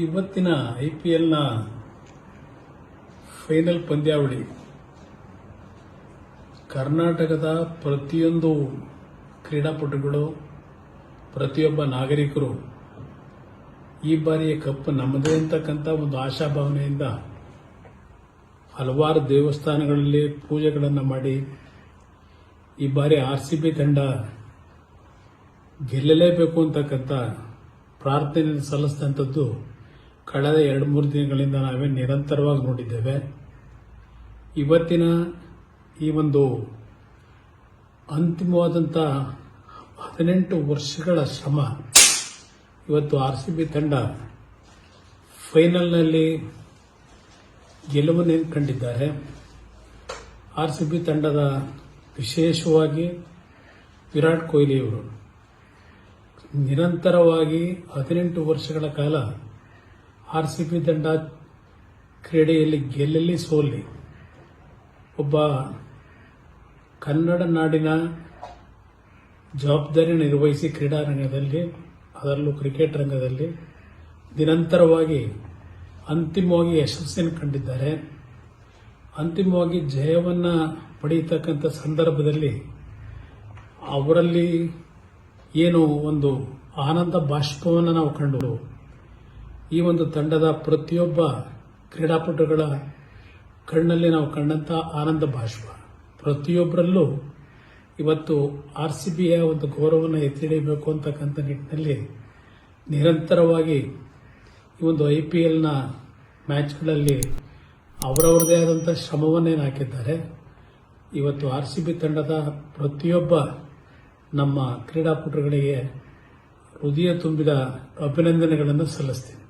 ಇವತ್ತಿನ IPLನ ಫೈನಲ್ ಪಂದ್ಯಾವಳಿ ಕರ್ನಾಟಕದ ಪ್ರತಿಯೊಂದು ಕ್ರೀಡಾಪಟುಗಳು, ಪ್ರತಿಯೊಬ್ಬ ನಾಗರಿಕರು ಈ ಬಾರಿಯ ಕಪ್ ನಮ್ಮದೇ ಅಂತಕ್ಕಂಥ ಒಂದು ಆಶಾಭಾವನೆಯಿಂದ ಹಲವಾರು ದೇವಸ್ಥಾನಗಳಲ್ಲಿ ಪೂಜೆಗಳನ್ನು ಮಾಡಿ ಈ ಬಾರಿ RCB ತಂಡ ಗೆಲ್ಲಲೇಬೇಕು ಅಂತಕ್ಕಂಥ ಪ್ರಾರ್ಥನೆ ಸಲ್ಲಿಸಿದಂಥದ್ದು ಕಳೆದ 2-3 ದಿನಗಳಿಂದ ನಾವೇ ನಿರಂತರವಾಗಿ ನೋಡಿದ್ದೇವೆ. ಇವತ್ತಿನ ಈ ಒಂದು ಅಂತಿಮವಾದಂಥ 18 ವರ್ಷಗಳ ಶ್ರಮ ಇವತ್ತು RCB ತಂಡ ಫೈನಲ್ನಲ್ಲಿ ಗೆಲುವನ್ನು ಕಂಡಿದ್ದಾರೆ. RCB ತಂಡದ ವಿಶೇಷವಾಗಿ ವಿರಾಟ್ ಕೊಹ್ಲಿಯವರು ನಿರಂತರವಾಗಿ 18 ವರ್ಷಗಳ ಕಾಲ RCB ತಂಡ ಕ್ರೀಡೆಯಲ್ಲಿ ಗೆಲ್ಲಲಿ ಸೋಲಿ ಒಬ್ಬ ಕನ್ನಡ ನಾಡಿನ ಜವಾಬ್ದಾರಿ ನಿರ್ವಹಿಸಿ ಕ್ರೀಡಾರಂಗದಲ್ಲಿ, ಅದರಲ್ಲೂ ಕ್ರಿಕೆಟ್ ರಂಗದಲ್ಲಿ ನಿರಂತರವಾಗಿ ಅಂತಿಮವಾಗಿ ಯಶಸ್ಸನ್ನು ಕಂಡಿದ್ದಾರೆ. ಅಂತಿಮವಾಗಿ ಜಯವನ್ನು ಪಡೆಯತಕ್ಕಂಥ ಸಂದರ್ಭದಲ್ಲಿ ಅವರಲ್ಲಿ ಏನು ಒಂದು ಆನಂದ ಬಾಷ್ಪವನ್ನು ನಾವು ಕಂಡು, ಈ ಒಂದು ತಂಡದ ಪ್ರತಿಯೊಬ್ಬ ಕ್ರೀಡಾಪಟುಗಳ ಕಣ್ಣಲ್ಲಿ ನಾವು ಕಂಡಂಥ ಆನಂದ ಬಾಷ್ಪ ಪ್ರತಿಯೊಬ್ಬರಲ್ಲೂ ಇವತ್ತು RCBಯ ಒಂದು ಗೌರವವನ್ನು ಎತ್ತಿ ಹಿಡಿಯಬೇಕು ಅಂತಕ್ಕಂಥ ನಿಟ್ಟಿನಲ್ಲಿ ನಿರಂತರವಾಗಿ ಈ ಒಂದು IPLನ ಮ್ಯಾಚ್ಗಳಲ್ಲಿ ಅವರವರದೇ ಆದಂಥ ಶ್ರಮವನ್ನೇನು ಹಾಕಿದ್ದಾರೆ. ಇವತ್ತು RCB ತಂಡದ ಪ್ರತಿಯೊಬ್ಬ ನಮ್ಮ ಕ್ರೀಡಾಪಟುಗಳಿಗೆ ಹೃದಯ ತುಂಬಿದ ಅಭಿನಂದನೆಗಳನ್ನು ಸಲ್ಲಿಸ್ತೀನಿ.